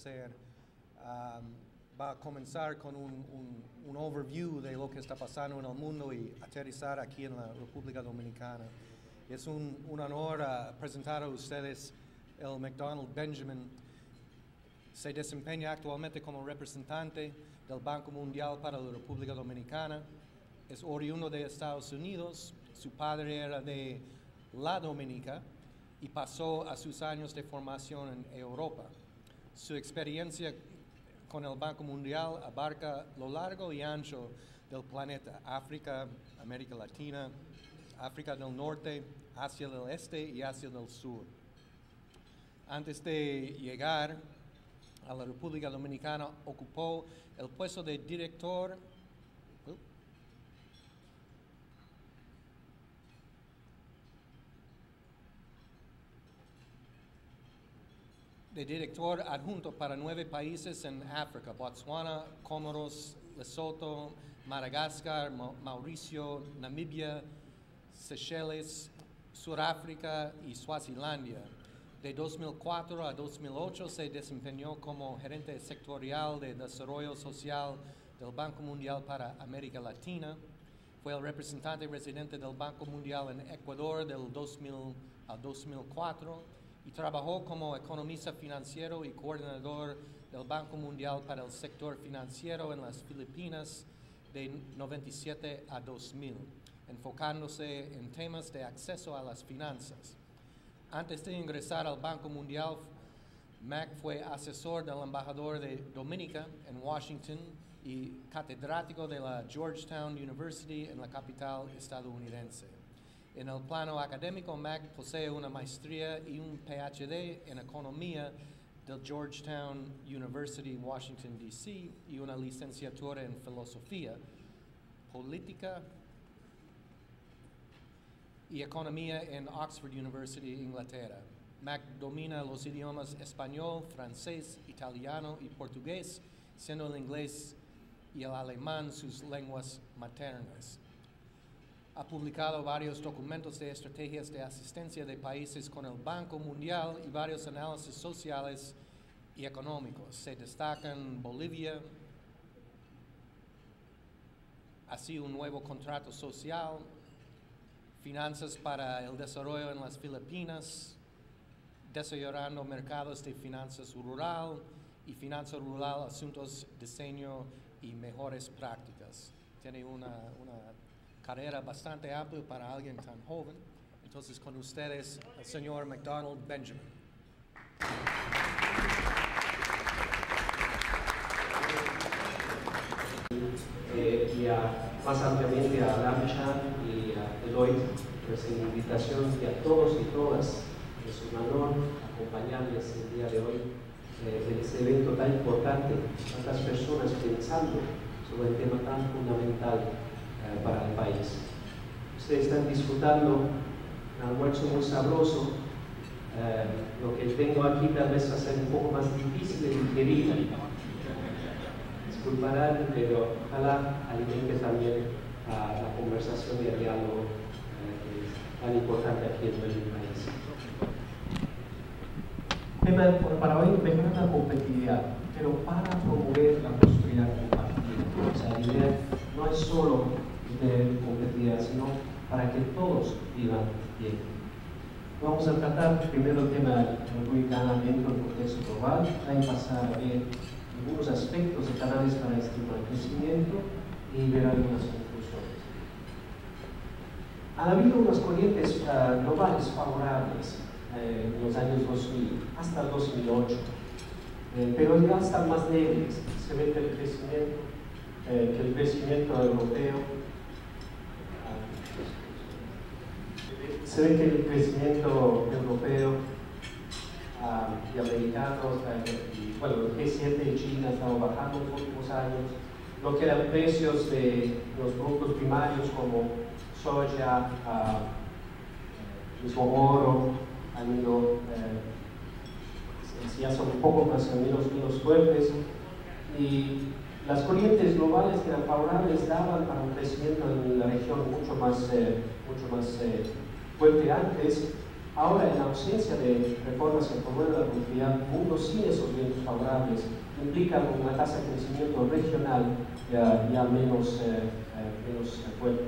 hacer. Va a comenzar con un overview de lo que está pasando en el mundo y aterrizar aquí en la República Dominicana. Es un honor presentar a ustedes el McDonald Benjamin. Se desempeña actualmente como representante del Banco Mundial para la República Dominicana. Es oriundo de Estados Unidos. Su padre era de la Dominica y pasó a sus años de formación en Europa. Su experiencia con el Banco Mundial abarca lo largo y ancho del planeta: África, América Latina, África del Norte, Asia del Este y Asia del Sur. Antes de llegar a la República Dominicana, ocupó el puesto de director adjunto para 9 países en África: Botswana, Comoros, Lesoto, Madagascar, Mauricio, Namibia, Seychelles, Sudáfrica y Suazilandia. De 2004 a 2008 se desempeñó como gerente sectorial de desarrollo social del Banco Mundial para América Latina. Fue el representante residente del Banco Mundial en Ecuador del 2000 a 2004 y trabajó como economista financiero y coordinador del Banco Mundial para el sector financiero en las Filipinas de 97 a 2000, enfocándose en temas de acceso a las finanzas. Antes de ingresar al Banco Mundial, Mac fue asesor del embajador de Dominica en Washington y catedrático de la Georgetown University en la capital estadounidense. En el plano académico, Mac posee una maestría y un PhD en economía del Georgetown University en Washington, D.C. y una licenciatura en filosofía, política y economía en Oxford University, Inglaterra. Mac domina los idiomas español, francés, italiano y portugués, siendo el inglés y el alemán sus lenguas maternas. Ha publicado varios documentos de estrategias de asistencia de países con el Banco Mundial y varios análisis sociales y económicos. Se destacan Bolivia, así un nuevo contrato social, finanzas para el desarrollo en las Filipinas, desarrollando mercados de finanzas rural y finanzas rural, asuntos, diseño y mejores prácticas. Tiene una carrera bastante amplia para alguien tan joven. Entonces, con ustedes, el señor McDonald Benjamin. Y más ampliamente a Lamcha y a Deloitte por esa invitación, y a todos y todas. Es un honor acompañarles el día de hoy en este evento tan importante, tantas personas pensando sobre el tema tan fundamental para el país. Ustedes están disfrutando un almuerzo muy sabroso. Lo que tengo aquí tal vez va a ser un poco más difícil de digerir. Disculparán, pero ojalá alimente también a la conversación y el diálogo que es tan importante aquí en el país. Tema para hoy: mejorar la competitividad, pero para promover la prosperidad compartida. O sea, la idea no es solo de competitividad, sino para que todos vivan bien. Vamos a tratar primero el tema dominicano dentro del contexto global, y pasar a ver algunos aspectos de canales para estimular el crecimiento y ver algunas conclusiones. Han habido unas corrientes globales favorables en los años 2000 hasta el 2008, pero ya están más débiles. Se ve que el crecimiento europeo y americanos, bueno, el G7 y China han estado bajando en los últimos años. Lo que eran precios de los productos primarios como soya, mismo oro, han ido, ya son un poco más o menos fuertes, y las corrientes globales que eran favorables daban para un crecimiento en la región mucho más fuerte antes, Ahora, en ausencia de reformas que promueven la productividad, el mundo sin esos vientos favorables implica una tasa de crecimiento regional ya menos fuerte.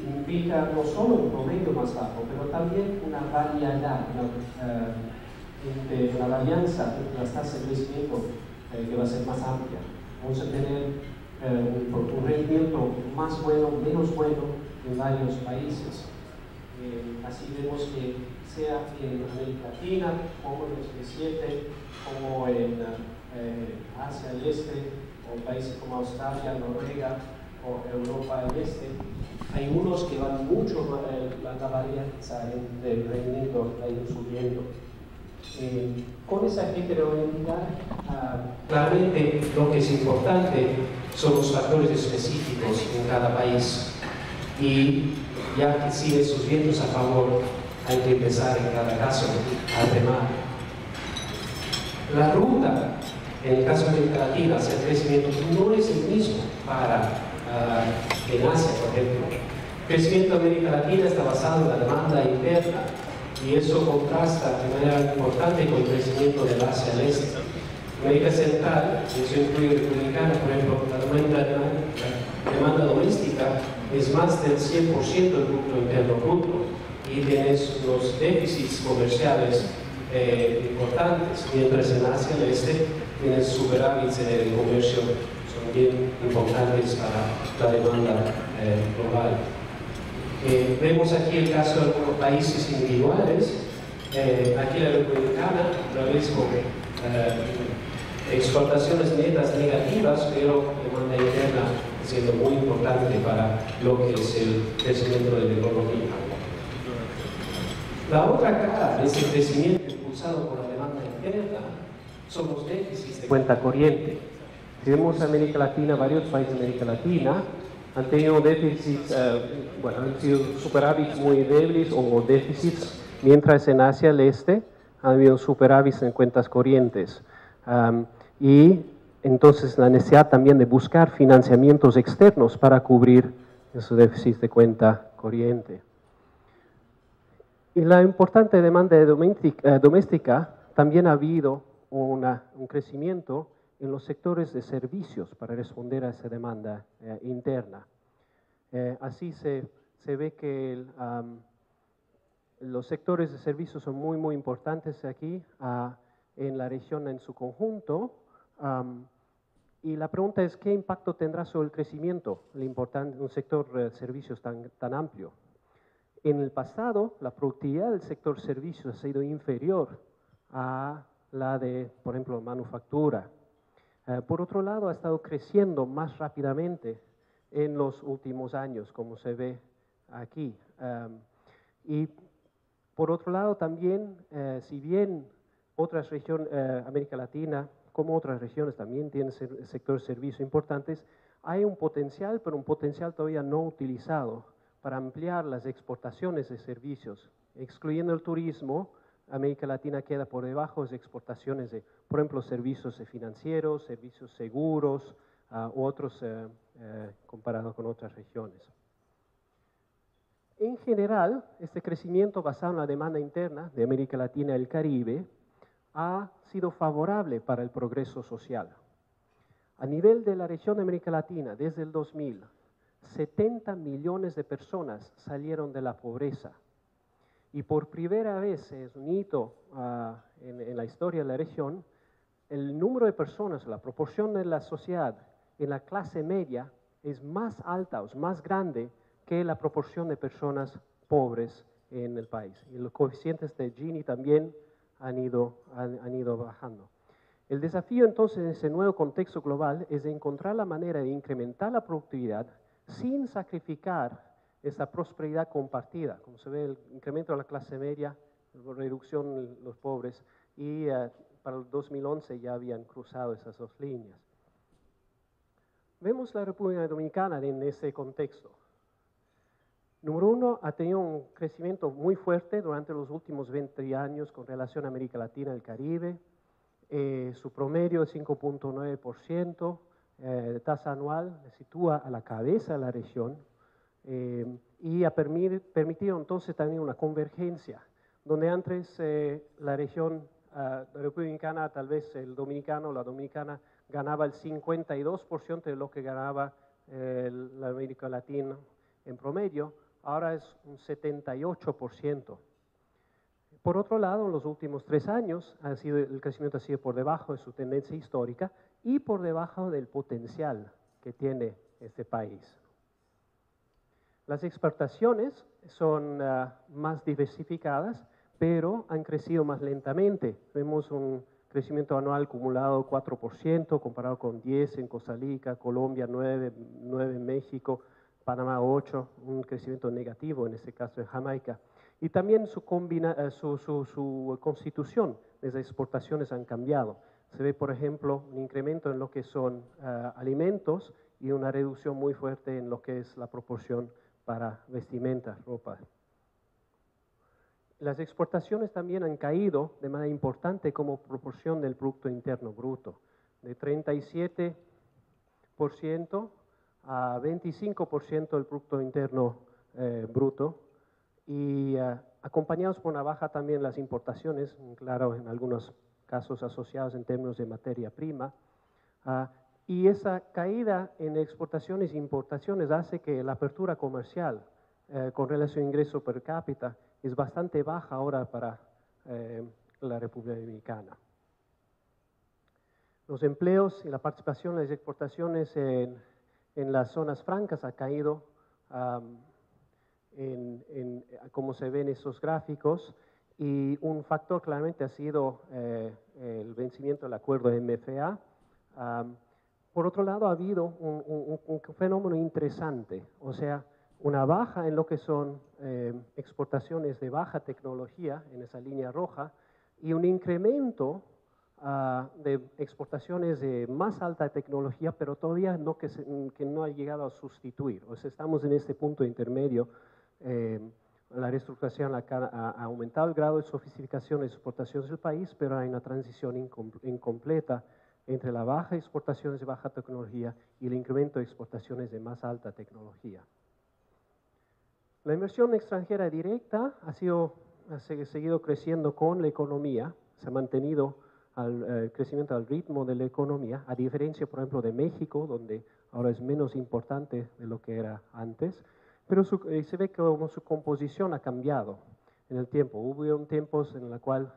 Implica no solo un promedio más bajo, pero también una variedad, una varianza entre las tasas de crecimiento que va a ser más amplia. Vamos a tener un rendimiento más bueno, menos bueno en varios países. Así vemos que sea en América Latina, como en el G7, como en Asia del Este, o países como Australia, Noruega o Europa del Este, hay unos que van mucho la varianza del rendimiento ha ido subiendo. Con esa heterogeneidad, claramente lo que es importante son los factores específicos en cada país. Y ya que si esos vientos a favor, hay que empezar en cada caso a remar. La ruta, en el caso de América Latina, hacia el crecimiento no es el mismo en Asia, por ejemplo. El crecimiento de América Latina está basado en la demanda interna y eso contrasta de manera importante con el crecimiento del Asia del Este. América Central, eso incluye Republicana, por ejemplo, la demanda doméstica es más del 100% del Producto Interno Bruto y tienes unos déficits comerciales importantes, mientras en Asia del Este tienes superávits en el comercio, son bien importantes para la demanda global. Vemos aquí el caso de algunos países individuales. Aquí la Republicana, una vez con exportaciones netas negativas, pero demanda interna siendo muy importante para lo que es el crecimiento de la economía. La otra cara de ese crecimiento impulsado por la demanda interna son los déficits de cuenta corriente. Si vemos América Latina, varios países de América Latina han tenido déficits, han sido superávits muy débiles o déficits, mientras en Asia del Este han habido superávits en cuentas corrientes. Y entonces la necesidad también de buscar financiamientos externos para cubrir esos déficits de cuenta corriente. Y la importante demanda doméstica, también ha habido un crecimiento en los sectores de servicios para responder a esa demanda interna. Así se ve que los sectores de servicios son muy importantes aquí en la región en su conjunto. Y la pregunta es, ¿qué impacto tendrá sobre el crecimiento de un sector de servicios tan amplio? En el pasado, la productividad del sector servicios ha sido inferior a la de, por ejemplo, manufactura. Por otro lado, ha estado creciendo más rápidamente en los últimos años, como se ve aquí. Y por otro lado, también, si bien otras regiones, América Latina, como otras regiones también tienen sectores de servicios importantes, hay un potencial, pero un potencial todavía no utilizado para ampliar las exportaciones de servicios. Excluyendo el turismo, América Latina queda por debajo de las exportaciones de, por ejemplo, servicios financieros, servicios seguros u otros comparado con otras regiones. En general, este crecimiento basado en la demanda interna de América Latina y el Caribe ha sido favorable para el progreso social. A nivel de la región de América Latina, desde el 2000, 70 millones de personas salieron de la pobreza. Y por primera vez, es un hito en la historia de la región, el número de personas, la proporción de la sociedad en la clase media es más alta, o es más grande que la proporción de personas pobres en el país. Y los coeficientes de Gini también han ido bajando. El desafío entonces en ese nuevo contexto global es de encontrar la manera de incrementar la productividad sin sacrificar esa prosperidad compartida. Como se ve, el incremento de la clase media, la reducción de los pobres, y para el 2011 ya habían cruzado esas dos líneas. Vemos la República Dominicana en ese contexto. Número uno, ha tenido un crecimiento muy fuerte durante los últimos 20 años con relación a América Latina y el Caribe. Su promedio es 5.9%, de tasa anual, le sitúa a la cabeza de la región. y ha permitido entonces también una convergencia, donde antes la región republicana, tal vez el dominicano o la dominicana, ganaba el 52% de lo que ganaba la América Latina en promedio, ahora es un 78%. Por otro lado, en los últimos 3 años el crecimiento ha sido por debajo de su tendencia histórica y por debajo del potencial que tiene este país. Las exportaciones son más diversificadas, pero han crecido más lentamente. Vemos un crecimiento anual acumulado 4%, comparado con 10% en Costa Rica, Colombia 9% en México, Panamá 8%, un crecimiento negativo en este caso en Jamaica. Y también su constitución de las exportaciones han cambiado. Se ve, por ejemplo, un incremento en lo que son alimentos y una reducción muy fuerte en lo que es la proporción para vestimenta, ropa. Las exportaciones también han caído de manera importante como proporción del Producto Interno Bruto, de 37% a 25% del Producto Interno Bruto, y acompañados por una baja también las importaciones, claro, en algunos casos asociados en términos de materia prima, y esa caída en exportaciones e importaciones hace que la apertura comercial con relación a ingreso per cápita es bastante baja ahora para la República Dominicana. Los empleos y la participación en las exportaciones en las zonas francas ha caído, como se ve en esos gráficos, y un factor claramente ha sido el vencimiento del acuerdo de MFA. Por otro lado, ha habido un fenómeno interesante, o sea, una baja en lo que son exportaciones de baja tecnología, en esa línea roja, y un incremento de exportaciones de más alta tecnología, pero todavía no que no ha llegado a sustituir. O sea, estamos en este punto intermedio. La reestructuración ha aumentado el grado de sofisticación de exportaciones del país, pero hay una transición incompleta entre la baja exportaciones de baja tecnología y el incremento de exportaciones de más alta tecnología. La inversión extranjera directa ha seguido creciendo con la economía, se ha mantenido el crecimiento al ritmo de la economía, a diferencia, por ejemplo, de México, donde ahora es menos importante de lo que era antes, pero se ve como su composición ha cambiado en el tiempo. Hubo tiempos en los cuales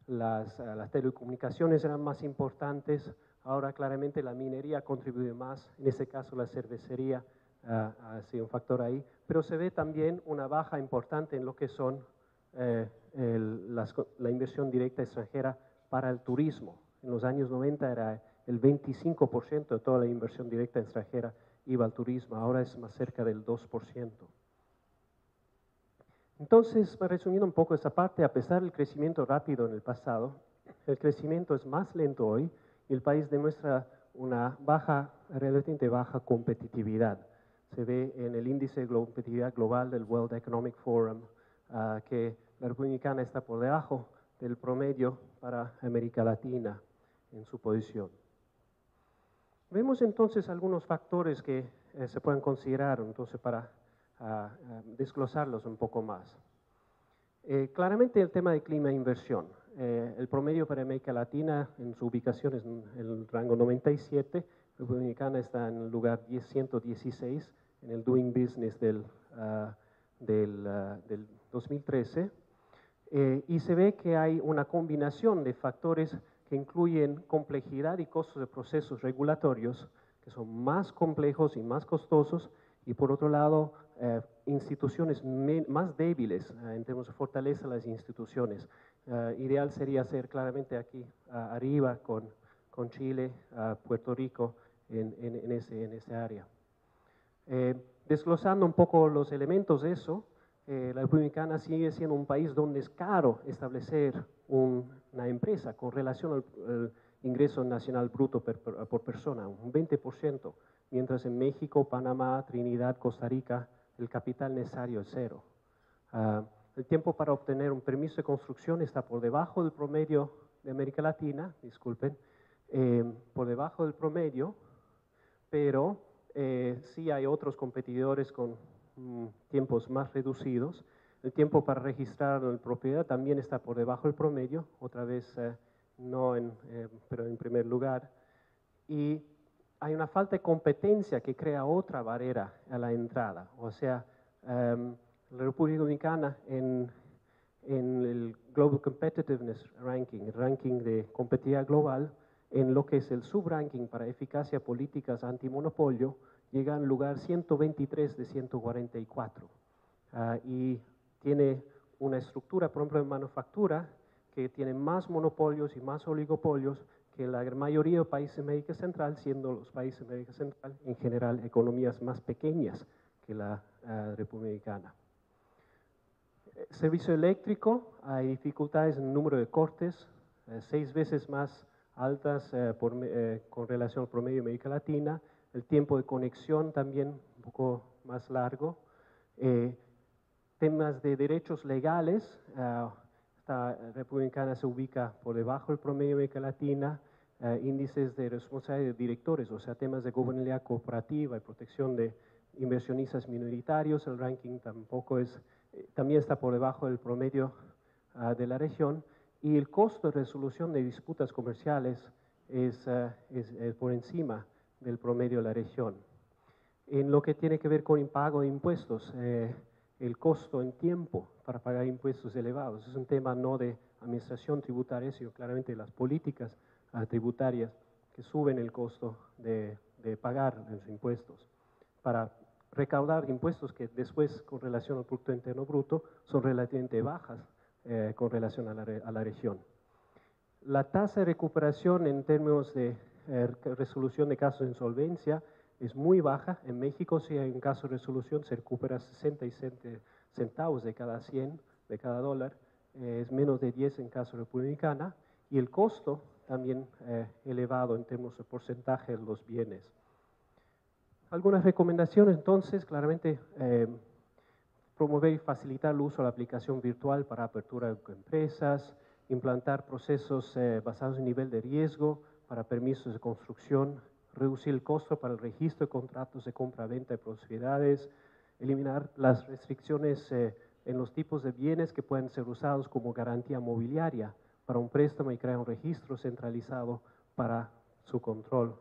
las telecomunicaciones eran más importantes, ahora claramente la minería contribuye más, en este caso la cervecería ha sido un factor ahí, pero se ve también una baja importante en lo que son la inversión directa extranjera para el turismo. En los años 90 era el 25% de toda la inversión directa extranjera iba al turismo, ahora es más cerca del 2%. Entonces, resumiendo un poco esta parte, a pesar del crecimiento rápido en el pasado, el crecimiento es más lento hoy y el país demuestra una relativamente baja competitividad. Se ve en el índice de competitividad global del World Economic Forum que la República Dominicana está por debajo del promedio para América Latina en su posición. Vemos entonces algunos factores que se pueden considerar entonces para desglosarlos un poco más. Claramente el tema de clima e inversión. El promedio para América Latina en su ubicación es en el rango 97, la República Dominicana está en el lugar 116 en el Doing Business del 2013, y se ve que hay una combinación de factores que incluyen complejidad y costos de procesos regulatorios que son más complejos y más costosos, y por otro lado instituciones más débiles en términos de fortaleza de las instituciones. Ideal sería ser claramente aquí arriba con Chile, Puerto Rico en ese área. Desglosando un poco los elementos de eso, la República Dominicana sigue siendo un país donde es caro establecer una empresa con relación al ingreso nacional bruto por persona, un 20%, mientras en México, Panamá, Trinidad, Costa Rica, el capital necesario es cero. El tiempo para obtener un permiso de construcción está por debajo del promedio de América Latina, disculpen, por debajo del promedio, pero Sí hay otros competidores con tiempos más reducidos. El tiempo para registrar la propiedad también está por debajo del promedio, otra vez pero en primer lugar. Y hay una falta de competencia que crea otra barrera a la entrada. O sea, la República Dominicana en el Global Competitiveness Ranking, el ranking de competitividad global, en lo que es el subranking para eficacia políticas antimonopolio, llega al lugar 123 de 144. Y tiene una estructura, por ejemplo, de manufactura, que tiene más monopolios y más oligopolios que la mayoría de países de América Central, siendo los países de América Central en general economías más pequeñas que la República Dominicana. Servicio eléctrico, hay dificultades en el número de cortes, 6 veces más altas con relación al promedio de América Latina. El tiempo de conexión también un poco más largo. Temas de derechos legales, esta República Dominicana se ubica por debajo del promedio de América Latina. Índices de responsabilidad de directores, o sea, temas de gobernabilidad cooperativa y protección de inversionistas minoritarios, el ranking también está por debajo del promedio de la región, y el costo de resolución de disputas comerciales es por encima del promedio de la región. En lo que tiene que ver con impago de impuestos, el costo en tiempo para pagar impuestos elevados es un tema no de administración tributaria, sino claramente de las políticas tributarias que suben el costo de pagar los impuestos. Para recaudar impuestos que después, con relación al Producto Interno Bruto, son relativamente bajas con relación a la región. La tasa de recuperación en términos de resolución de casos de insolvencia es muy baja. En México, si hay un caso de resolución, se recupera 67 centavos de cada 100, de cada dólar. Es menos de 10 en caso de República Dominicana. Y el costo también elevado en términos de porcentaje de los bienes. Algunas recomendaciones, entonces, claramente promover y facilitar el uso de la aplicación virtual para apertura de empresas, implantar procesos basados en nivel de riesgo para permisos de construcción, reducir el costo para el registro de contratos de compra-venta de propiedades, eliminar las restricciones en los tipos de bienes que pueden ser usados como garantía mobiliaria para un préstamo y crear un registro centralizado para su control.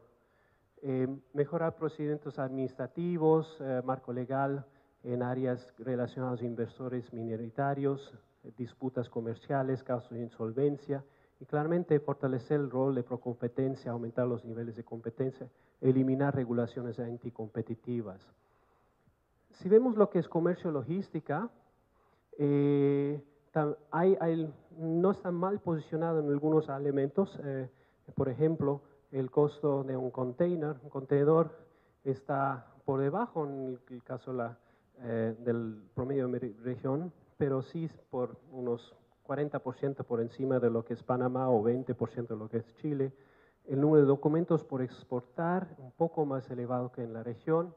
Mejorar procedimientos administrativos, marco legal en áreas relacionadas a inversores minoritarios, disputas comerciales, casos de insolvencia, y claramente fortalecer el rol de procompetencia, aumentar los niveles de competencia, eliminar regulaciones anticompetitivas. Si vemos lo que es comercio logística, no está mal posicionado en algunos elementos. Por ejemplo, el costo de un contenedor está por debajo en el caso del promedio de región, pero sí por unos 40% por encima de lo que es Panamá o 20% de lo que es Chile. El número de documentos por exportar un poco más elevado que en la región.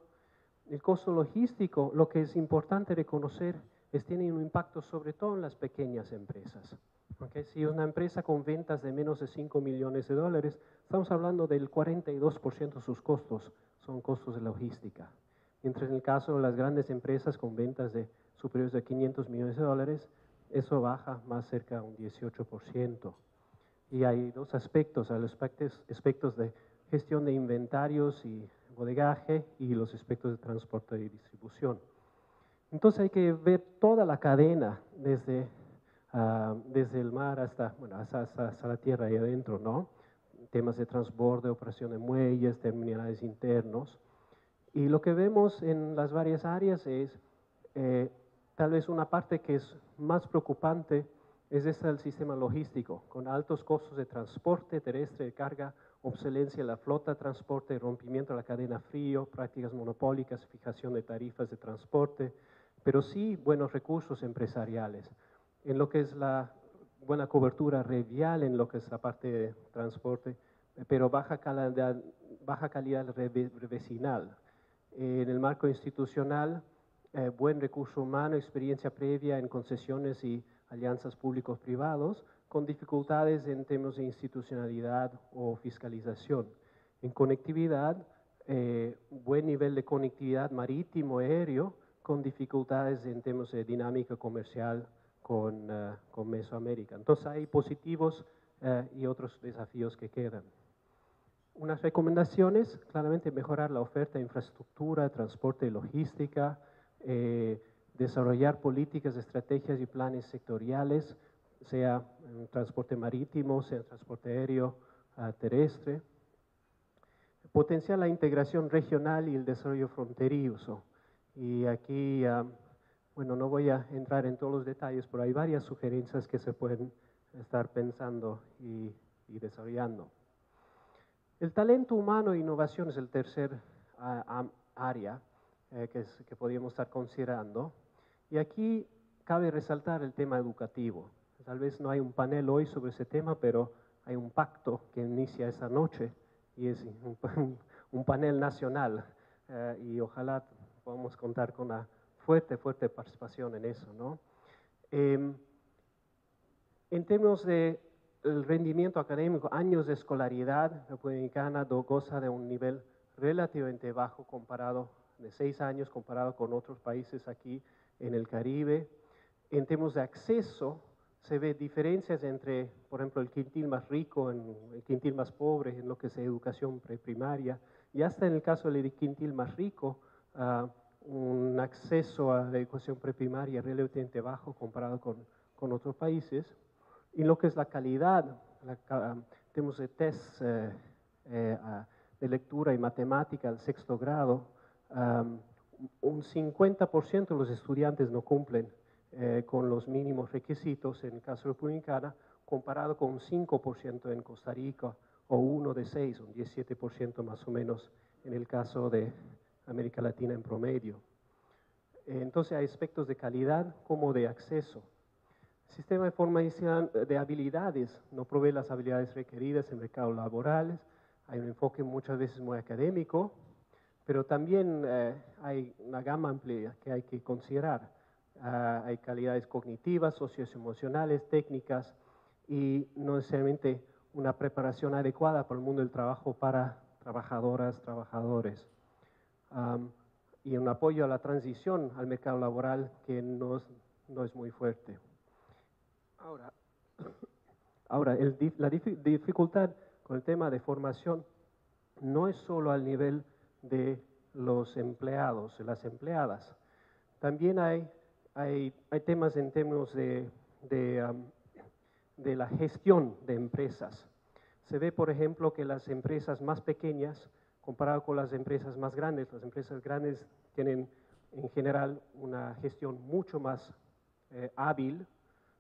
El costo logístico, lo que es importante reconocer, tiene un impacto sobre todo en las pequeñas empresas. ¿Okay? Si una empresa con ventas de menos de 5 millones de dólares, estamos hablando del 42% de sus costos son costos de logística. Mientras en el caso de las grandes empresas con ventas de superiores a 500 millones de dólares, eso baja más cerca de un 18%. Y hay dos aspectos, los aspectos de gestión de inventarios y bodegaje y los aspectos de transporte y distribución. Entonces hay que ver toda la cadena desde el mar hasta la tierra ahí adentro, ¿no? Temas de transbordo, operación de muelles, terminales internos. Y lo que vemos en las varias áreas es, tal vez una parte que es más preocupante, es esta del sistema logístico, con altos costos de transporte terrestre de carga, obsolescencia de la flota, transporte, rompimiento de la cadena frío, prácticas monopólicas, fijación de tarifas de transporte, pero sí buenos recursos empresariales. En lo que es la buena cobertura red vial, en lo que es la parte de transporte, pero baja calidad vecinal. En el marco institucional, buen recurso humano, experiencia previa en concesiones y alianzas públicos privados, con dificultades en términos de institucionalidad o fiscalización. En conectividad, buen nivel de conectividad marítimo, aéreo, con dificultades en términos de dinámica comercial con Mesoamérica. Entonces hay positivos y otros desafíos que quedan. Unas recomendaciones, claramente mejorar la oferta de infraestructura, transporte y logística, desarrollar políticas, estrategias y planes sectoriales, sea en transporte marítimo, sea en transporte aéreo, terrestre. Potenciar la integración regional y el desarrollo fronterizo. Y aquí, bueno, no voy a entrar en todos los detalles, pero hay varias sugerencias que se pueden estar pensando y desarrollando. El talento humano e innovación es el tercer área que podríamos estar considerando. Y aquí cabe resaltar el tema educativo. Tal vez no hay un panel hoy sobre ese tema, pero hay un pacto que inicia esa noche y es un panel nacional. Y ojalá podamos contar con una fuerte participación en eso, ¿no? En términos de el rendimiento académico, años de escolaridad, la República Dominicana goza de un nivel relativamente bajo comparado, de 6 años comparado con otros países aquí en el Caribe. En términos de acceso, se ve diferencias entre, por ejemplo, el quintil más rico, el quintil más pobre, en lo que es educación preprimaria, y hasta en el caso del quintil más rico, un acceso a la educación preprimaria relativamente bajo comparado con otros países. Y lo que es la calidad, tenemos de test de lectura y matemática al 6º grado, un 50% de los estudiantes no cumplen con los mínimos requisitos en el caso de República Dominicana, comparado con un 5% en Costa Rica o 1 de 6, un 17% más o menos en el caso de América Latina en promedio. Entonces hay aspectos de calidad como de acceso. El sistema de formación de habilidades no provee las habilidades requeridas en mercados laborales, hay un enfoque muchas veces muy académico, pero también hay una gama amplia que hay que considerar. Hay calidades cognitivas, socioemocionales, técnicas y no necesariamente una preparación adecuada para el mundo del trabajo para trabajadoras, trabajadores. Y un apoyo a la transición al mercado laboral que no es muy fuerte. Ahora la dificultad con el tema de formación no es solo al nivel de los empleados, de las empleadas. También hay temas en términos de la gestión de empresas. Se ve, por ejemplo, que las empresas más pequeñas, comparado con las empresas grandes tienen en general una gestión mucho más hábil,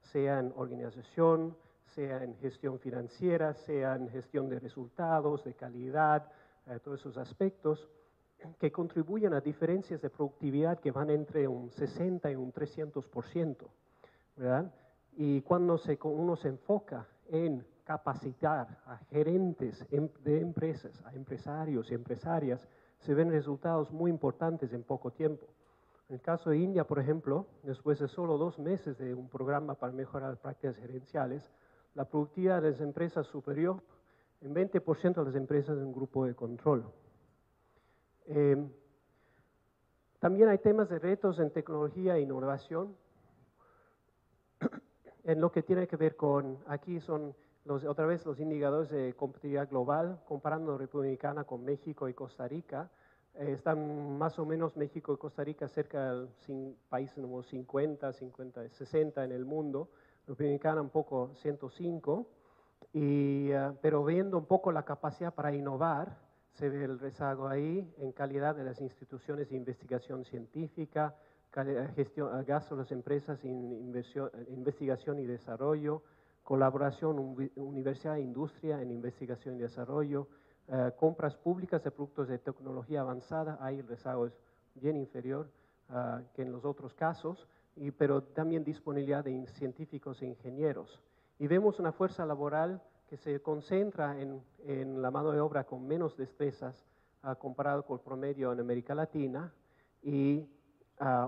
sea en organización, sea en gestión financiera, sea en gestión de resultados, de calidad, todos esos aspectos que contribuyen a diferencias de productividad que van entre un 60 y un 300%, ¿verdad? Y cuando uno se enfoca en capacitar a gerentes de empresas, a empresarios y empresarias, se ven resultados muy importantes en poco tiempo. En el caso de India, por ejemplo, después de solo 2 meses de un programa para mejorar las prácticas gerenciales, la productividad de las empresas superior en 20% a las empresas en un grupo de control. También hay temas de retos en tecnología e innovación. En lo que tiene que ver con, aquí son otra vez los indicadores de competitividad global, comparando República Dominicana con México y Costa Rica. Están más o menos México y Costa Rica cerca del país número 50, 60 en el mundo. República Dominicana un poco 105, pero viendo un poco la capacidad para innovar, se ve el rezago ahí en calidad de las instituciones de investigación científica, gasto de las empresas en investigación y desarrollo, colaboración universidad e industria en investigación y desarrollo, compras públicas de productos de tecnología avanzada, ahí el rezago es bien inferior que en los otros casos, pero también disponibilidad de científicos e ingenieros. Y vemos una fuerza laboral que se concentra en la mano de obra con menos destrezas comparado con el promedio en América Latina y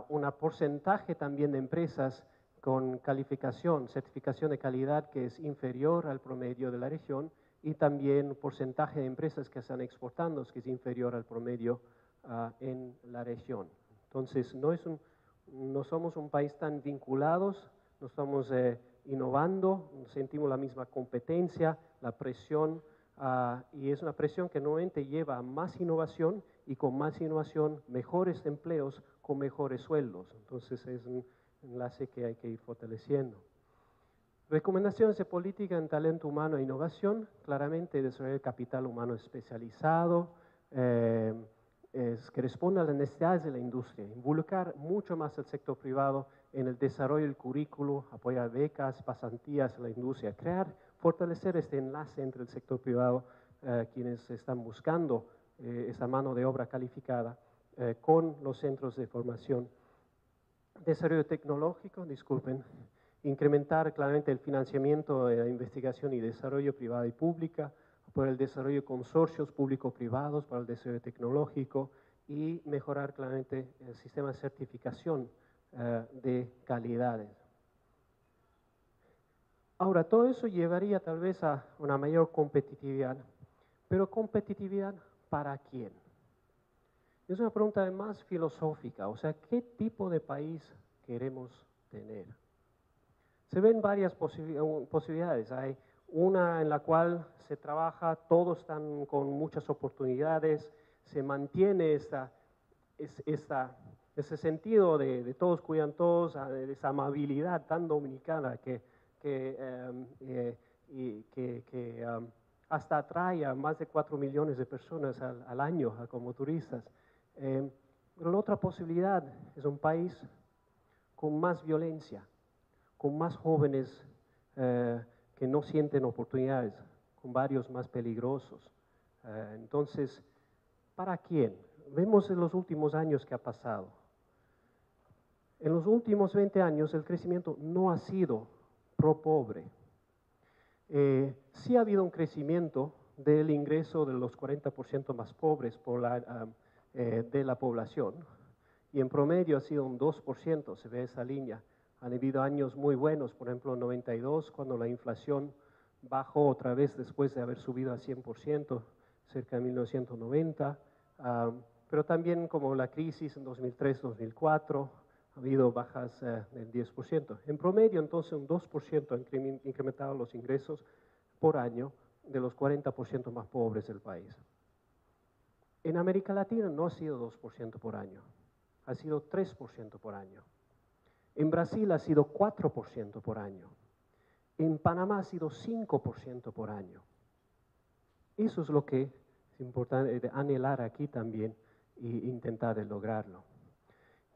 un porcentaje también de empresas con calificación, certificación de calidad que es inferior al promedio de la región y también porcentaje de empresas que están exportando, que es inferior al promedio en la región. Entonces, no somos un país tan vinculados, no estamos innovando, sentimos la misma competencia, la presión, y es una presión que nuevamente lleva a más innovación y con más innovación mejores empleos con mejores sueldos. Entonces es un enlace que hay que ir fortaleciendo. Recomendaciones de política en talento humano e innovación, claramente desarrollar capital humano especializado, que responda a las necesidades de la industria, involucrar mucho más al sector privado en el desarrollo del currículo, apoyar becas, pasantías en la industria, fortalecer este enlace entre el sector privado, quienes están buscando esa mano de obra calificada, con los centros de formación. Desarrollo tecnológico, incrementar claramente el financiamiento de la investigación y desarrollo privada y pública, por el desarrollo de consorcios público-privados para el desarrollo tecnológico y mejorar claramente el sistema de certificación de calidades. Ahora, todo eso llevaría tal vez a una mayor competitividad, pero ¿competitividad para quién? Es una pregunta más filosófica, o sea, ¿qué tipo de país queremos tener? Se ven varias posibilidades. Hay una en la cual se trabaja, todos están con muchas oportunidades, se mantiene ese sentido de todos cuidan todos, de esa amabilidad tan dominicana que hasta atrae a más de 4 millones de personas al año como turistas. Pero la otra posibilidad es un país con más violencia, con más jóvenes que no sienten oportunidades, con varios más peligrosos. Entonces, ¿para quién? Vemos en los últimos años qué ha pasado. En los últimos 20 años el crecimiento no ha sido pro-pobre. Sí ha habido un crecimiento del ingreso de los 40% más pobres de la población, y en promedio ha sido un 2%, se ve esa línea. Han habido años muy buenos, por ejemplo, en 92, cuando la inflación bajó otra vez después de haber subido a 100%, cerca de 1990, pero también como la crisis en 2003-2004, ha habido bajas del 10%. En promedio, entonces, un 2% han incrementado los ingresos por año de los 40% más pobres del país. En América Latina no ha sido 2% por año, ha sido 3% por año. En Brasil ha sido 4% por año. En Panamá ha sido 5% por año. Eso es lo que es importante anhelar aquí también e intentar lograrlo.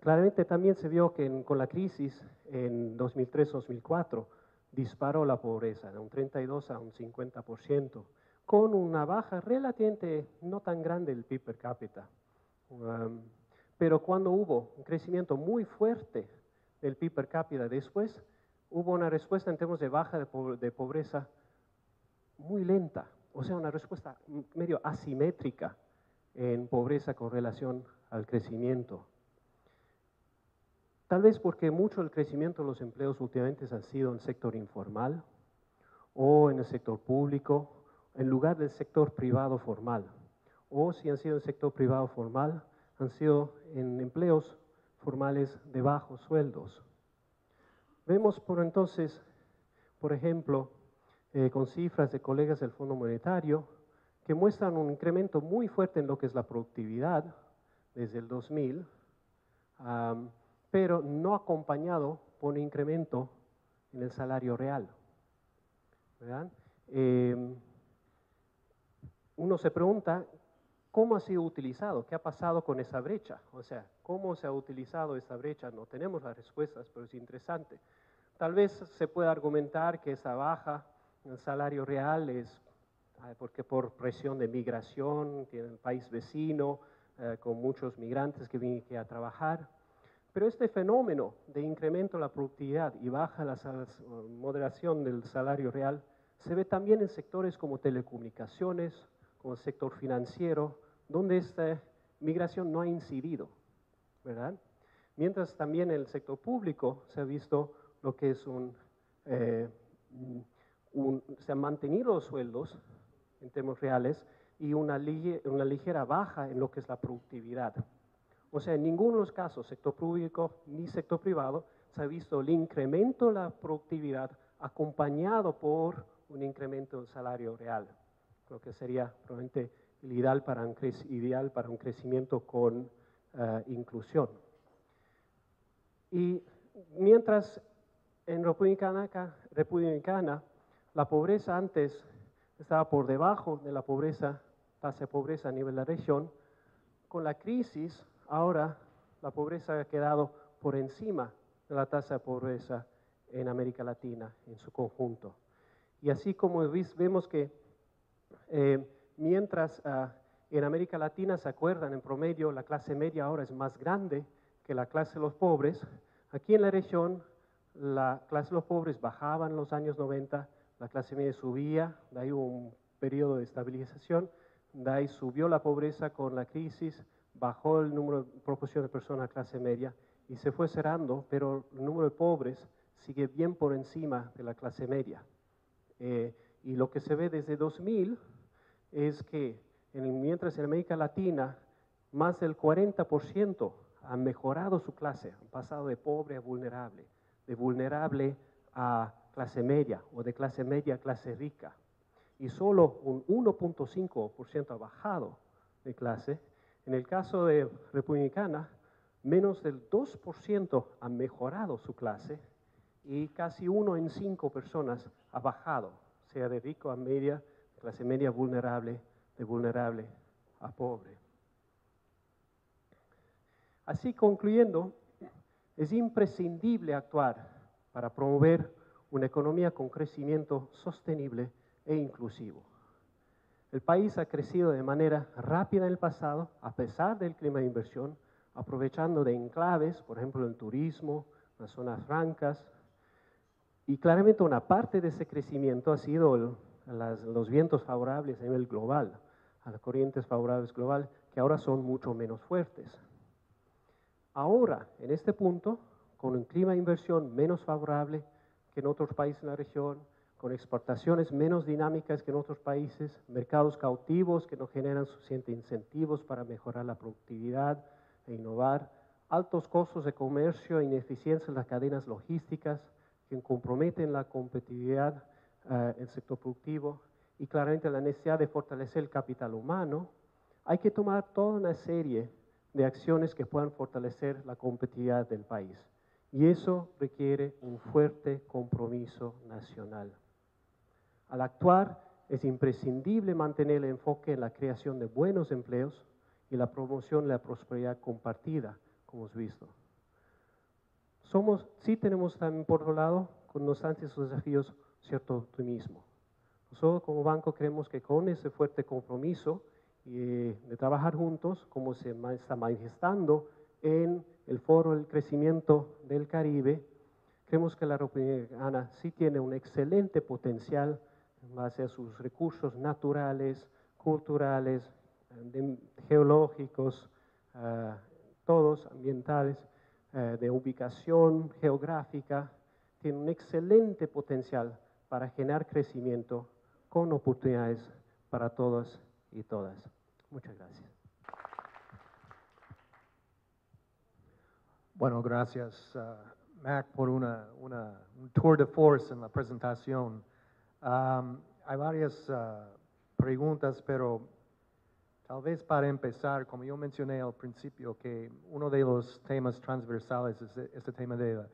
Claramente también se vio que con la crisis en 2003-2004 disparó la pobreza de un 32 a un 50%, con una baja relativamente no tan grande del PIB per cápita. Pero cuando hubo un crecimiento muy fuerte del PIB per cápita después, hubo una respuesta en términos de baja de pobreza muy lenta, o sea, una respuesta medio asimétrica en pobreza con relación al crecimiento. Tal vez porque mucho del crecimiento de los empleos últimamente han sido en el sector informal o en el sector público, en lugar del sector privado formal. O si han sido en el sector privado formal, han sido en empleos formales de bajos sueldos. Vemos por entonces, por ejemplo, con cifras de colegas del Fondo Monetario, que muestran un incremento muy fuerte en lo que es la productividad desde el 2000, pero no acompañado por un incremento en el salario real, ¿verdad? Uno se pregunta, ¿cómo ha sido utilizado? ¿Qué ha pasado con esa brecha? O sea, ¿cómo se ha utilizado esa brecha? No tenemos las respuestas, pero es interesante. Tal vez se pueda argumentar que esa baja en el salario real es porque por presión de migración, tiene el país vecino, con muchos migrantes que vienen aquí a trabajar. Pero este fenómeno de incremento de la productividad y baja la moderación del salario real se ve también en sectores como telecomunicaciones, como el sector financiero, donde esta migración no ha incidido, ¿verdad? Mientras también en el sector público se ha visto lo que es se han mantenido los sueldos, en términos reales y una ligera baja en lo que es la productividad. O sea, en ninguno de los casos, sector público ni sector privado, se ha visto el incremento de la productividad acompañado por un incremento del salario real. Creo que sería probablemente el ideal para un crecimiento con inclusión. Y mientras en República Dominicana la pobreza antes estaba por debajo de la tasa de pobreza a nivel de la región, con la crisis ahora la pobreza ha quedado por encima de la tasa de pobreza en América Latina en su conjunto. Y así como vemos que mientras en América Latina, se acuerdan, en promedio la clase media ahora es más grande que la clase de los pobres, aquí en la región la clase de los pobres bajaba en los años 90, la clase media subía, de ahí hubo un periodo de estabilización, de ahí subió la pobreza con la crisis, bajó el número de proporción de personas a clase media y se fue cerrando, pero el número de pobres sigue bien por encima de la clase media. Y lo que se ve desde 2000 es que mientras en América Latina más del 40% han mejorado su clase, han pasado de pobre a de vulnerable a clase media o de clase media a clase rica. Y solo un 1.5% ha bajado de clase. En el caso de República Dominicana, menos del 2% han mejorado su clase y casi 1 en 5 personas ha bajado, sea de rico a media, clase media vulnerable, de vulnerable a pobre. Así concluyendo, es imprescindible actuar para promover una economía con crecimiento sostenible e inclusivo. El país ha crecido de manera rápida en el pasado, a pesar del clima de inversión, aprovechando de enclaves, por ejemplo, el turismo, las zonas francas, y claramente una parte de ese crecimiento ha sido los vientos favorables a nivel global, a las corrientes favorables global, que ahora son mucho menos fuertes. Ahora, en este punto, con un clima de inversión menos favorable que en otros países en la región, con exportaciones menos dinámicas que en otros países, mercados cautivos que no generan suficientes incentivos para mejorar la productividad e innovar, altos costos de comercio e ineficiencia en las cadenas logísticas que comprometen la competitividad del sector productivo y claramente la necesidad de fortalecer el capital humano, hay que tomar toda una serie de acciones que puedan fortalecer la competitividad del país. Y eso requiere un fuerte compromiso nacional. Al actuar, es imprescindible mantener el enfoque en la creación de buenos empleos y la promoción de la prosperidad compartida, como hemos visto. Sí tenemos también, por otro lado, con no obstante esos desafíos, cierto optimismo. Nosotros como banco creemos que con ese fuerte compromiso de trabajar juntos, como se está manifestando en el Foro del Crecimiento del Caribe, creemos que la República Dominicana sí tiene un excelente potencial en base a sus recursos naturales, culturales, geológicos, todos ambientales, de ubicación geográfica, tiene un excelente potencial para generar crecimiento con oportunidades para todos y todas. Muchas gracias. Bueno, gracias, Mac, por un tour de force en la presentación. Hay varias preguntas, pero tal vez para empezar, como yo mencioné al principio, que uno de los temas transversales es este tema de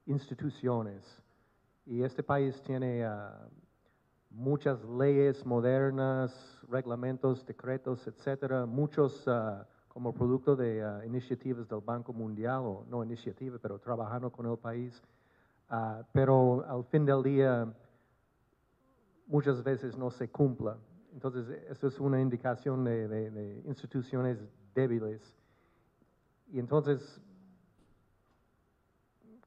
instituciones. Y este país tiene muchas leyes modernas, reglamentos, decretos, etcétera, muchos como producto de iniciativas del Banco Mundial, o no iniciativa, pero trabajando con el país. Pero al fin del día, muchas veces no se cumpla. Entonces, eso es una indicación de instituciones débiles. Y entonces,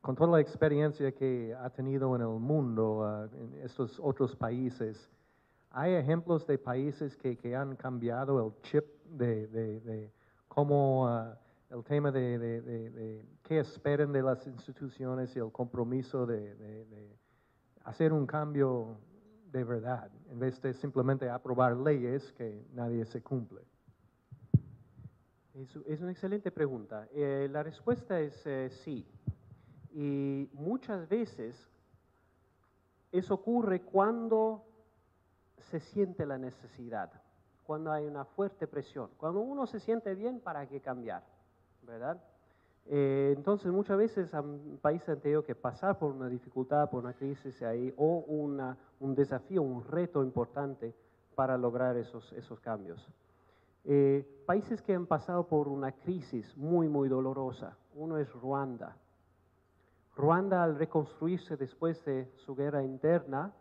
con toda la experiencia que ha tenido en el mundo, en estos otros países, ¿hay ejemplos de países que han cambiado el chip de cómo el tema de qué esperan de las instituciones y el compromiso de hacer un cambio de verdad, en vez de simplemente aprobar leyes que nadie se cumple? Es una excelente pregunta. La respuesta es sí. Y muchas veces eso ocurre cuando se siente la necesidad, cuando hay una fuerte presión. Cuando uno se siente bien, ¿para qué cambiar? ¿Verdad? Entonces, muchas veces un país ha tenido que pasar por una dificultad, por una crisis ahí, o un desafío, un reto importante para lograr esos cambios. Países que han pasado por una crisis muy, muy dolorosa. Uno es Ruanda. Ruanda, al reconstruirse después de su guerra interna,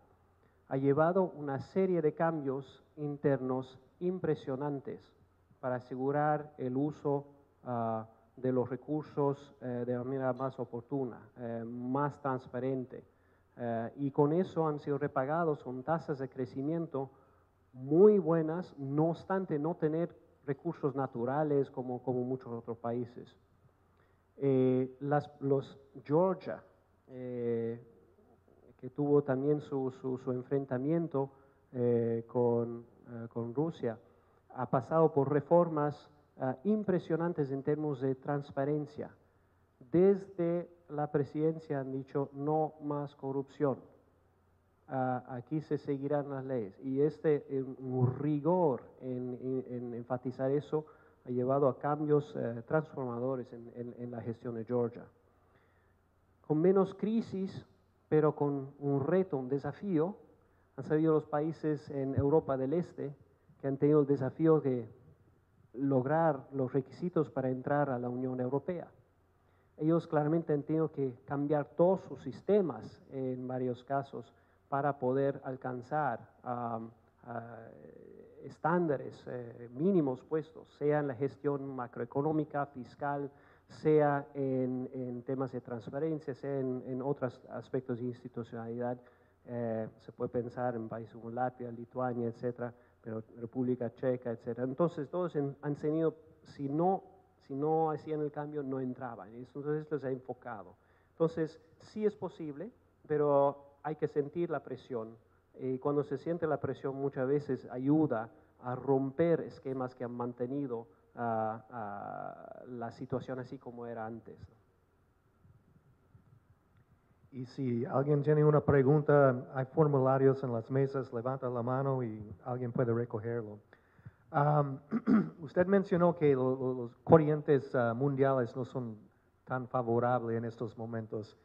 ha llevado una serie de cambios internos impresionantes para asegurar el uso de los recursos de la manera más oportuna, más transparente. Y con eso han sido repagados con tasas de crecimiento muy buenas, no obstante no tener recursos naturales como muchos otros países. Los Georgia, que tuvo también su enfrentamiento con Rusia, ha pasado por reformas impresionantes en términos de transparencia. Desde la presidencia han dicho no más corrupción. Aquí se seguirán las leyes. Y un rigor en enfatizar eso ha llevado a cambios transformadores en la gestión de Georgia. Con menos crisis, pero con un reto, un desafío, han salido los países en Europa del Este que han tenido el desafío de lograr los requisitos para entrar a la Unión Europea. Ellos claramente han tenido que cambiar todos sus sistemas en varios casos para poder alcanzar estándares mínimos puestos, sea en la gestión macroeconómica, fiscal, sea en temas de transparencia, sea en otros aspectos de institucionalidad. Se puede pensar en países como Latvia, Lituania, etcétera, pero República Checa, etcétera. Entonces todos han tenido, si no hacían el cambio, no entraban. Entonces esto se ha enfocado. Entonces sí es posible, pero hay que sentir la presión. Y cuando se siente la presión muchas veces ayuda a romper esquemas que han mantenido la situación así como era antes. Y si alguien tiene una pregunta, hay formularios en las mesas, levanta la mano y alguien puede recogerlo. Usted mencionó que los corrientes mundiales no son tan favorables en estos momentos,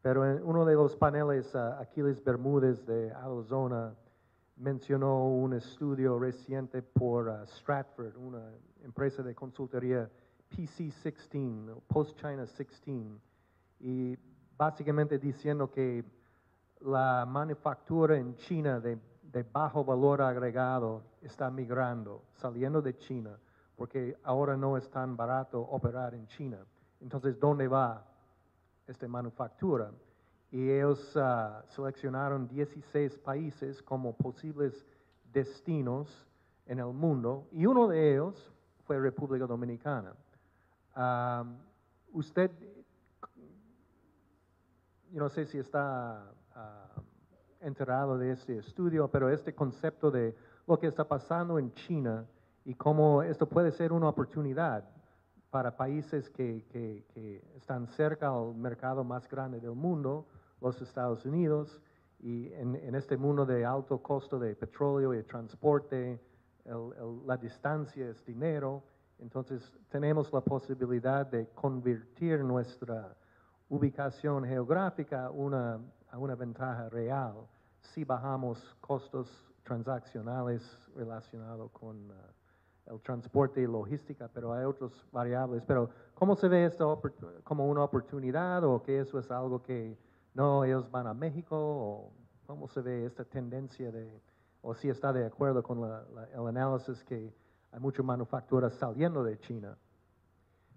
pero en uno de los paneles, Aquiles Bermúdez de Arizona mencionó un estudio reciente por Stratford, una empresa de consultoría PC16, Post-China 16, y básicamente diciendo que la manufactura en China de bajo valor agregado está migrando, saliendo de China, porque ahora no es tan barato operar en China. Entonces, ¿dónde va esta manufactura? Y ellos seleccionaron 16 países como posibles destinos en el mundo, y uno de ellos fue República Dominicana. Usted, yo no sé si está enterado de este estudio, pero este concepto de lo que está pasando en China y cómo esto puede ser una oportunidad para países que están cerca al mercado más grande del mundo, los Estados Unidos, y en este mundo de alto costo de petróleo y de transporte, la distancia es dinero. Entonces tenemos la posibilidad de convertir nuestra ubicación geográfica a una ventaja real si bajamos costos transaccionales relacionados con el transporte y logística, pero hay otras variables. Pero ¿cómo se ve esto como una oportunidad, o que eso es algo que no, ellos van a México, o cómo se ve esta tendencia o si está de acuerdo con el análisis que hay mucha manufactura saliendo de China?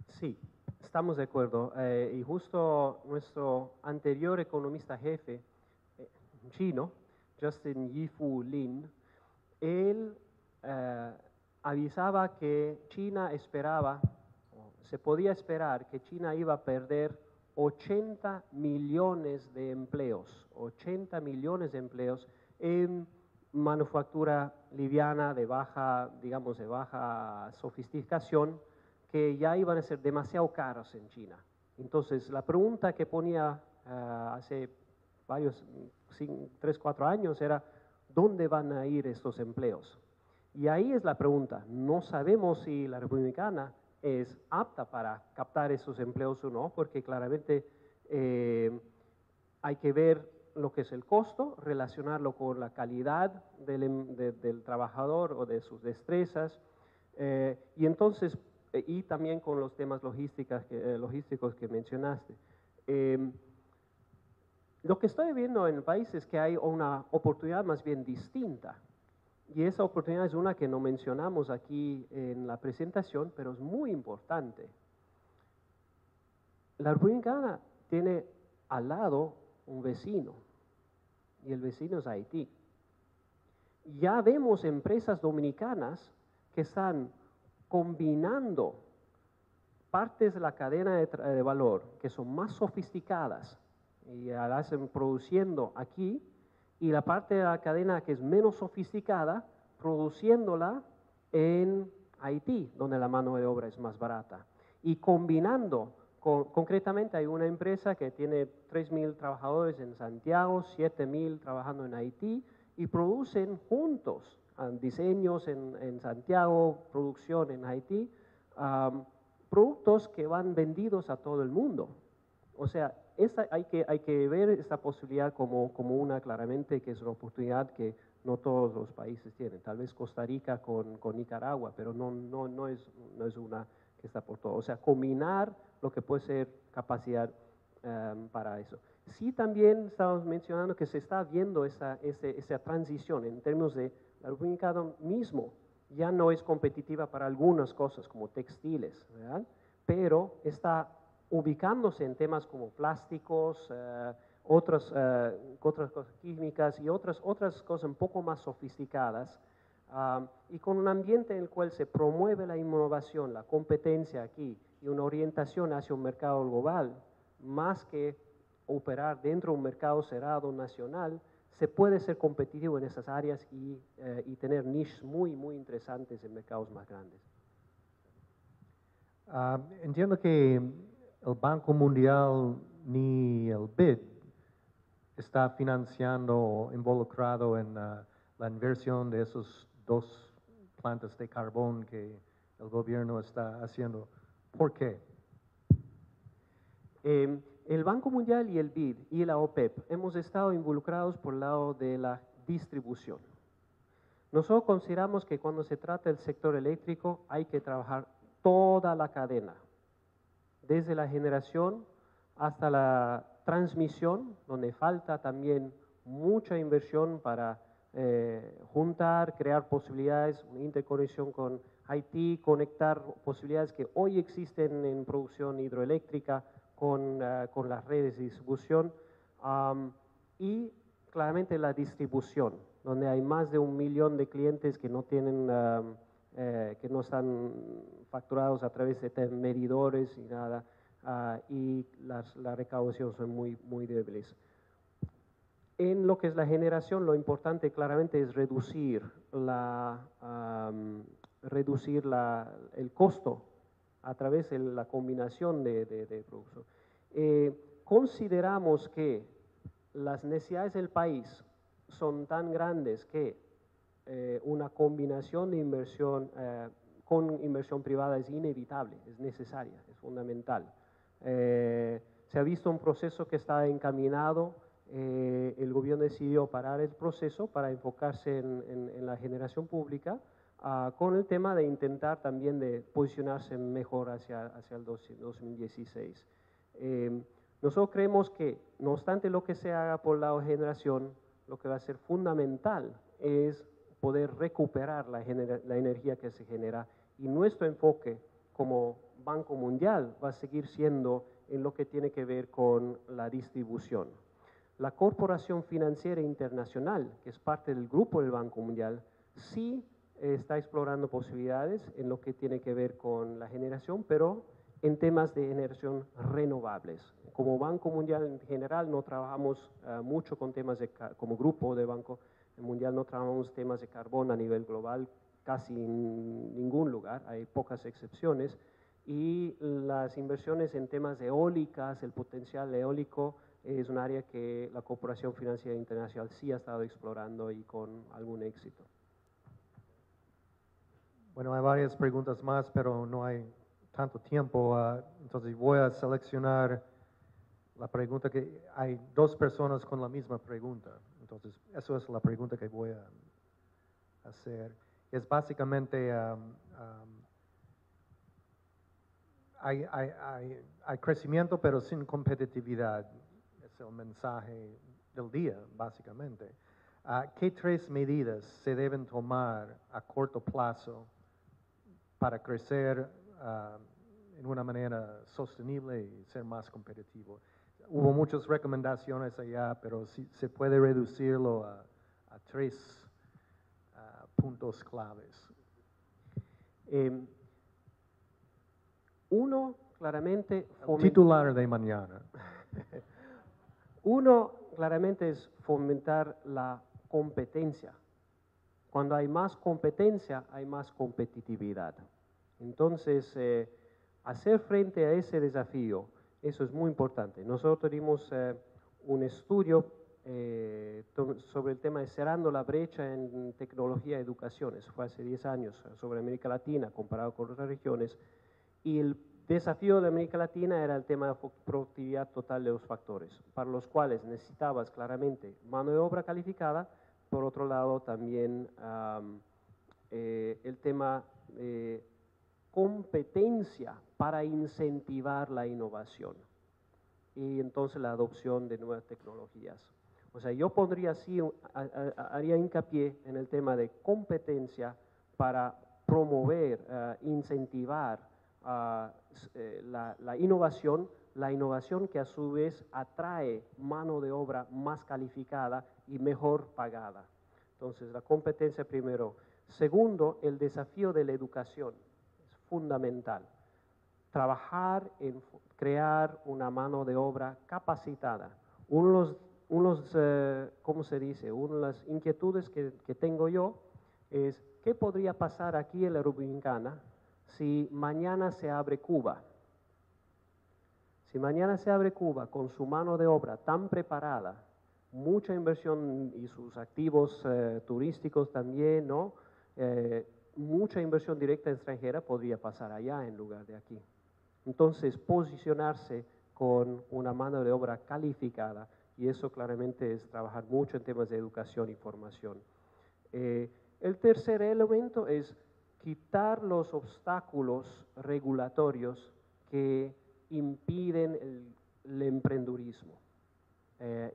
Sí, estamos de acuerdo. Y justo nuestro anterior economista jefe chino, Justin Yifu Lin, él avisaba que China se podía esperar que China iba a perder 80 millones de empleos, 80 millones de empleos en manufactura liviana de baja, digamos, de baja sofisticación, que ya iban a ser demasiado caros en China. Entonces, la pregunta que ponía hace varios, 3, 4 años era, ¿dónde van a ir estos empleos? Y ahí es la pregunta. No sabemos si la República Dominicana es apta para captar esos empleos o no, porque claramente hay que ver lo que es el costo, relacionarlo con la calidad del trabajador o de sus destrezas, y entonces, y también con los temas logísticos que mencionaste. Lo que estoy viendo en el país es que hay una oportunidad más bien distinta. Y esa oportunidad es una que no mencionamos aquí en la presentación, pero es muy importante. La República Dominicana tiene al lado un vecino, y el vecino es Haití. Ya vemos empresas dominicanas que están combinando partes de la cadena de valor que son más sofisticadas y la hacen produciendo aquí, y la parte de la cadena que es menos sofisticada, produciéndola en Haití, donde la mano de obra es más barata. Y combinando, concretamente hay una empresa que tiene 3.000 trabajadores en Santiago, 7.000 trabajando en Haití, y producen juntos diseños en Santiago, producción en Haití, productos que van vendidos a todo el mundo. O sea, hay que ver esta posibilidad como una, claramente, que es una oportunidad que no todos los países tienen. Tal vez Costa Rica con Nicaragua, pero no es una que está por todo. O sea, combinar lo que puede ser capacidad para eso. Sí, también estamos mencionando que se está viendo esa transición en términos de la República Dominicana mismo. Ya no es competitiva para algunas cosas como textiles, ¿verdad? Pero está ubicándose en temas como plásticos, otras cosas químicas y otras cosas un poco más sofisticadas, y con un ambiente en el cual se promueve la innovación, la competencia aquí y una orientación hacia un mercado global, más que operar dentro de un mercado cerrado nacional, se puede ser competitivo en esas áreas y tener niches muy, muy interesantes en mercados más grandes. Entiendo que el Banco Mundial ni el BID está financiando o involucrado en la inversión de esos 2 plantas de carbón que el gobierno está haciendo. ¿Por qué? El Banco Mundial y el BID y la OPEP hemos estado involucrados por el lado de la distribución. Nosotros consideramos que cuando se trata del sector eléctrico hay que trabajar toda la cadena, desde la generación hasta la transmisión, donde falta también mucha inversión para juntar, crear posibilidades, una interconexión con Haití, conectar posibilidades que hoy existen en producción hidroeléctrica con las redes de distribución, y claramente la distribución, donde hay más de 1 millón de clientes que no tienen, que no están facturados a través de medidores y nada, y la recaudación son muy, muy débiles. En lo que es la generación, lo importante claramente es reducir el costo a través de la combinación de producción. Consideramos que las necesidades del país son tan grandes que una combinación de inversión con inversión privada es inevitable, es necesaria, es fundamental. Se ha visto un proceso que está encaminado, el gobierno decidió parar el proceso para enfocarse en la generación pública, con el tema de intentar también de posicionarse mejor hacia el 2016. Nosotros creemos que, no obstante lo que se haga por el lado de generación, lo que va a ser fundamental es poder recuperar la energía que se genera, y nuestro enfoque como Banco Mundial va a seguir siendo en lo que tiene que ver con la distribución. La Corporación Financiera Internacional, que es parte del grupo del Banco Mundial, sí está explorando posibilidades en lo que tiene que ver con la generación, pero en temas de generación renovables. Como Banco Mundial en general no trabajamos mucho con temas como grupo de banco el mundial no trabajamos temas de carbón a nivel global casi en ningún lugar, hay pocas excepciones, y las inversiones en temas de eólicas, el potencial eólico, es un área que la Corporación Financiera Internacional sí ha estado explorando y con algún éxito. Bueno, hay varias preguntas más, pero no hay tanto tiempo, entonces voy a seleccionar la pregunta que hay dos personas con la misma pregunta. Entonces, eso es la pregunta que voy a hacer. Es básicamente, hay crecimiento pero sin competitividad. Es el mensaje del día, básicamente. ¿Qué tres medidas se deben tomar a corto plazo para crecer en una manera sostenible y ser más competitivo? Hubo muchas recomendaciones allá, pero si se puede reducirlo a tres puntos claves. Uno, claramente... Titular de mañana. Uno, claramente, es fomentar la competencia. Cuando hay más competencia, hay más competitividad. Entonces, hacer frente a ese desafío, eso es muy importante. Nosotros dimos un estudio sobre el tema de cerrando la brecha en tecnología y educación. Eso fue hace 10 años, sobre América Latina, comparado con otras regiones. Y el desafío de América Latina era el tema de productividad total de los factores, para los cuales necesitabas claramente mano de obra calificada. Por otro lado, también el tema competencia para incentivar la innovación y entonces la adopción de nuevas tecnologías. O sea, yo pondría así, haría hincapié en el tema de competencia para promover, incentivar la innovación que a su vez atrae mano de obra más calificada y mejor pagada. Entonces, la competencia primero. Segundo, el desafío de la educación es fundamental. Trabajar en crear una mano de obra capacitada. ¿Cómo se dice? Una de las inquietudes que tengo yo es, ¿qué podría pasar aquí en la República Dominicana si mañana se abre Cuba? Si mañana se abre Cuba con su mano de obra tan preparada, mucha inversión y sus activos turísticos también, ¿no? Mucha inversión directa extranjera podría pasar allá en lugar de aquí. Entonces, posicionarse con una mano de obra calificada, y eso claramente es trabajar mucho en temas de educación y formación. El tercer elemento es quitar los obstáculos regulatorios que impiden el emprendurismo.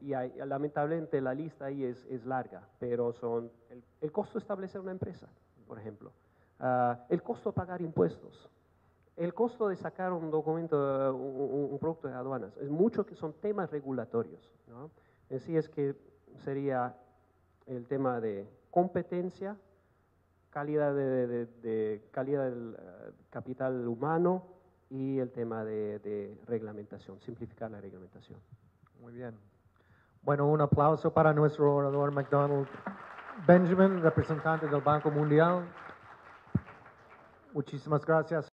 Y lamentablemente la lista ahí es larga, pero son el costo de establecer una empresa, por ejemplo, el costo de pagar impuestos, el costo de sacar un documento, un producto de aduanas, es mucho que son temas regulatorios, ¿no? Así es que sería el tema de competencia, calidad calidad del capital humano y el tema de reglamentación, simplificar la reglamentación. Muy bien. Bueno, un aplauso para nuestro orador McDonald Benjamin, representante del Banco Mundial. Muchísimas gracias.